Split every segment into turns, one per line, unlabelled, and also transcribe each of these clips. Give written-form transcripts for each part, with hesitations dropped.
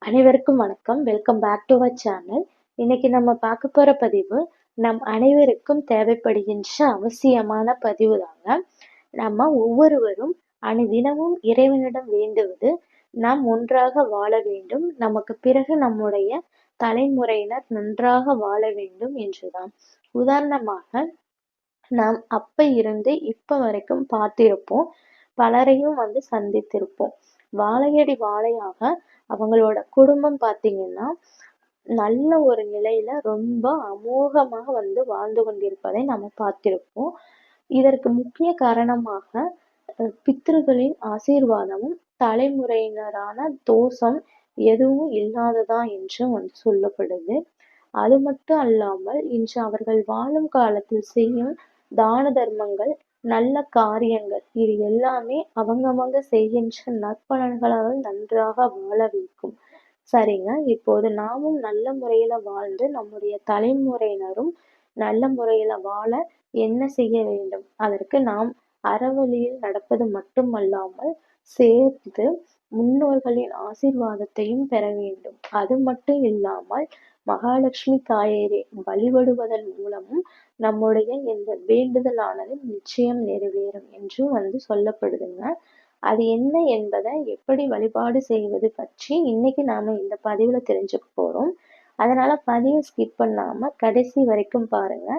அனைவருக்கும் வணக்கம். Welcome back to our channel. இன்னைக்கு நம்ம பார்க்க போற பதிவு நம் அனைவருக்கும் தேவைப்படுகின்ற அவசியமான பதிவு தாங்க. நம்ம ஒவ்வொருவரும் அனுதினமும் இறைவனிடம் வேண்டுவது நாம் ஒன்றாக வாழ வேண்டும், நமக்கு பிறகு நம்முடைய தலைமுறையினர் நன்றாக வாழ வேண்டும் என்றுதான். உதாரணமாக நாம் அப்ப இருந்து இப்ப வரைக்கும் பார்த்திருப்போம், பலரையும் சந்தித்திருப்போம். வாழையடி வாழையாக அவங்களோட குடும்பம் பார்த்தீங்கன்னா நல்ல ஒரு நிலையில ரொம்ப அமோகமாக வாழ்ந்து கொண்டிருப்பதை நம்ம பார்த்திருப்போம். இதற்கு முக்கிய காரணமாக பித்ருகளின் ஆசீர்வாதமும் தலைமுறையினரான தோஷம் எதுவும் இல்லாததா என்று சொல்லப்படுது. அது மட்டும் அல்லாமல் இன்று அவர்கள் வாழும் காலத்தில் செய்யும் தான தர்மங்கள், நல்ல காரியங்கள், இது எல்லாமே அவங்க செய்கின்ற நற்பலன்களால் நன்றாக வாழ வைக்கும். சரிங்க, இப்போது நாமும் நல்ல முறையில வாழ்ந்து நம்முடைய தலைமுறையினரும் நல்ல முறையில வாழ என்ன செய்ய வேண்டும்? அதற்கு நாம் அறவழியில் நடப்பது மட்டுமல்லாமல் சேர்த்து முன்னோர்களின் ஆசீர்வாதத்தையும் பெற வேண்டும். அது மட்டும் இல்லாமல் மகாலட்சுமி தாயரை வழிபடுவதன் மூலமும் நம்முடைய இந்த வேண்டுதலானது நிச்சயம் நிறைவேறும் என்று சொல்லப்படுதுங்க. அது என்ன என்பதை எப்படி வழிபாடு செய்வது பற்றி இன்னைக்கு நாம இந்த பதிவுல தெரிஞ்சுக்க போறோம். அதனால பதிவை ஸ்கிப் பண்ணாம கடைசி வரைக்கும் பாருங்க.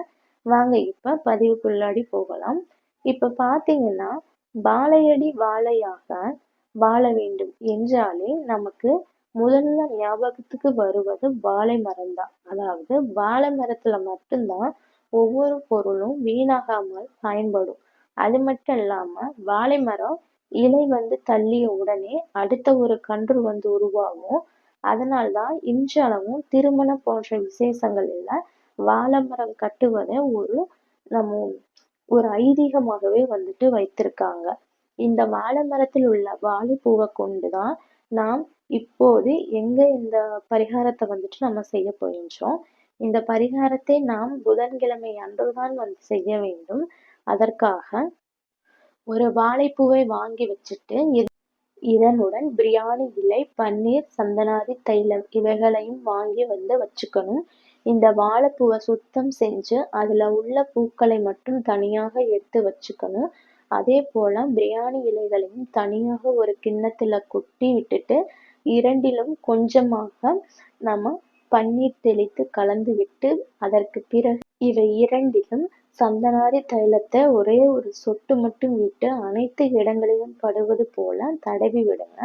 வாங்க இப்ப பதிவுக்குள்ளாடி போகலாம். இப்ப பாத்தீங்கன்னா வாழையடி வாழையாக வாழ வேண்டும் என்றாலே நமக்கு முதல்ல ஞாபகத்துக்கு வருவது வாழை மரம் தான். அதாவது வாழை மரத்துல மட்டும்தான் ஒவ்வொரு பொருளும் வீணாகாமல் பயன்படும். அது மட்டும் இல்லாம வாழை மரம் இலை தள்ளிய உடனே அடுத்த ஒரு கன்று உருவாகும். அதனால்தான் இன்றளவும் திருமணம் போன்ற விசேஷங்களில் வாழை மரம் கட்டுவதை நம்ம ஒரு ஐதீகமாகவே வைத்திருக்காங்க. இந்த வாழை மரத்தில் உள்ள வாழைப்பூவை கொண்டுதான் நாம் இப்போது இந்த பரிகாரத்தை நம்ம செய்ய போகின்றோம். இந்த பரிகாரத்தை நாம் புதன்கிழமை அன்றுதான் செய்ய வேண்டும். அதற்காக ஒரு வாழைப்பூவை வாங்கி வச்சுட்டு இதனுடன் பிரியாணி இலை, பன்னீர், சந்தனாதி தைலம் இவைகளையும் வாங்கி வச்சுக்கணும். இந்த வாழைப்பூவை சுத்தம் செஞ்சு அதுல உள்ள பூக்களை மட்டும் தனியாக எடுத்து வச்சுக்கணும். அதே போல பிரியாணி இலைகளையும் தனியாக ஒரு கிண்ணத்துல கொட்டி விட்டுட்டு இரண்டிலும் கொஞ்சமாக நம்ம பன்னீர் தெளித்து கலந்து விட்டு அதற்கு பிறகு இவை இரண்டிலும் சந்தனாதி தைலத்தை ஒரே ஒரு சொட்டு மட்டும் விட்டு அனைத்து இடங்களிலும் படுவது போல தடவி விடுங்க.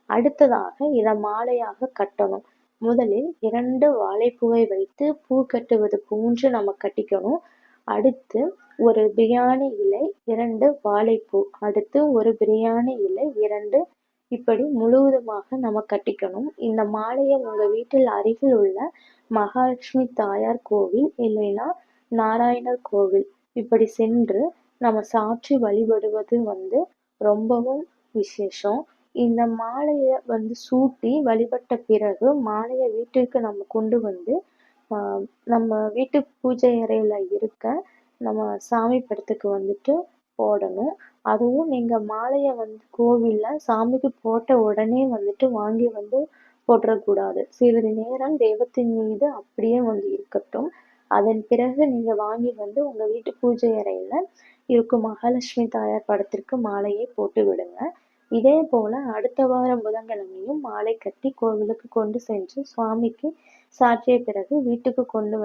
அடுத்ததாக இதை மாலையாக கட்டணும். முதலில் 2 வாழைப்பூவை வைத்து பூ கட்டுவது போன்று நம்ம கட்டிக்கணும். அடுத்து ஒரு பிரியாணி இலை, 2 வாழைப்பூ, அடுத்து ஒரு பிரியாணி இலை, 2, இப்படி முழுவதுமாக நம்ம கட்டிக்கணும். இந்த மாலையை உங்க வீட்டில் அருகில் உள்ள மகாலட்சுமி தாயார் கோவில் இல்லைன்னா நாராயணர் கோவில் இப்படி சென்று நம்ம சாற்றி வழிபடுவது ரொம்பவும் விசேஷம். இந்த மாலையை சூட்டி வழிபட்ட பிறகு மாலையை வீட்டிற்கு நம்ம கொண்டு நம்ம வீட்டு பூஜை அறையில இருக்க நம்ம சாமி படத்துக்கு போடணும். அதுவும் நீங்க மாலையை கோவில்ல சாமிக்கு போட்ட உடனே வாங்கி போட்டுறக்கூடாது. சிறிது நேரம் தெய்வத்தின் மீது அப்படியே இருக்கட்டும். அதன் பிறகு நீங்க வாங்கி உங்க வீட்டு பூஜை அறையில இருக்கும் மகாலட்சுமி தாயார் படத்திற்கு மாலையை போட்டு விடுங்க. இதே போல அடுத்த வாரம் புதன்கிழமையும் மாலை கட்டி கோவிலுக்கு கொண்டு சென்று சுவாமிக்கு சாற்றிய பிறகு வீட்டுக்கு கொண்டு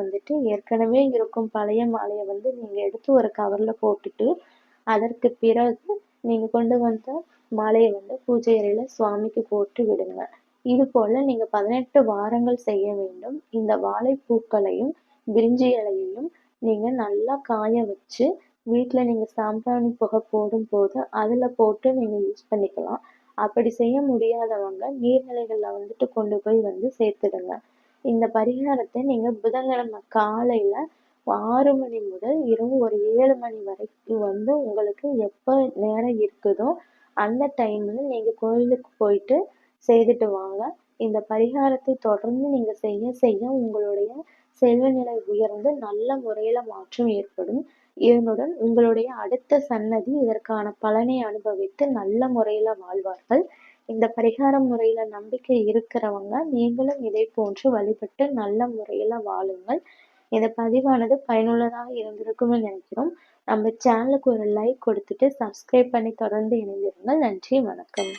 ஏற்கனவே இருக்கும் பழைய மாலையை நீங்க எடுத்து ஒரு கவர்ல போட்டுட்டு அதற்கு பிறகு நீங்க கொண்டு வந்த மாலையை பூஜை அறையில சுவாமிக்கு போட்டு விடுங்க. இது போல நீங்க 18 வாரங்கள் செய்ய வேண்டும். இந்த வாழைப்பூக்களையும் பிரிஞ்சி இலையையும் நீங்க நல்லா காய வச்சு வீட்டுல நீங்க சாம்பிராணி புகை போடும் போது அதுல போட்டு நீங்க யூஸ் பண்ணிக்கலாம். அப்படி செய்ய முடியாதவங்க நீர்நிலைகள்ல கொண்டு போய் சேர்த்துடுங்க. இந்த பரிகாரத்தை நீங்க புதன்கிழமை காலையில 6 மணி முதல் இரவு ஒரு 7 மணி வரைக்கும் உங்களுக்கு எப்ப நேரம் இருக்குதோ அந்த டைம்ல நீங்க கோயிலுக்கு போயிட்டு செய்துட்டு வாங்க. இந்த பரிகாரத்தை தொடர்ந்து நீங்க செய்ய செய்ய உங்களுடைய செல்வ நிலை உயர்ந்து நல்ல முறையில மாற்றம் ஏற்படும். இதனுடன் உங்களுடைய அடுத்த சன்னதி இதற்கான பலனை அனுபவித்து நல்ல முறையில வாழ்வார்கள். இந்த பரிகார முறையில நம்பிக்கை இருக்கிறவங்க நீங்களும் இதை போன்று வழிபட்டு நல்ல முறையில வாழுங்கள். இந்த பதிவானது பயனுள்ளதாக இருந்திருக்கும்னு நினைக்கிறோம். நம்ம சேனலுக்கு ஒரு லைக் கொடுத்துட்டு சப்ஸ்கிரைப் பண்ணி தொடர்ந்து இணைந்திருங்கள். நன்றி, வணக்கம்.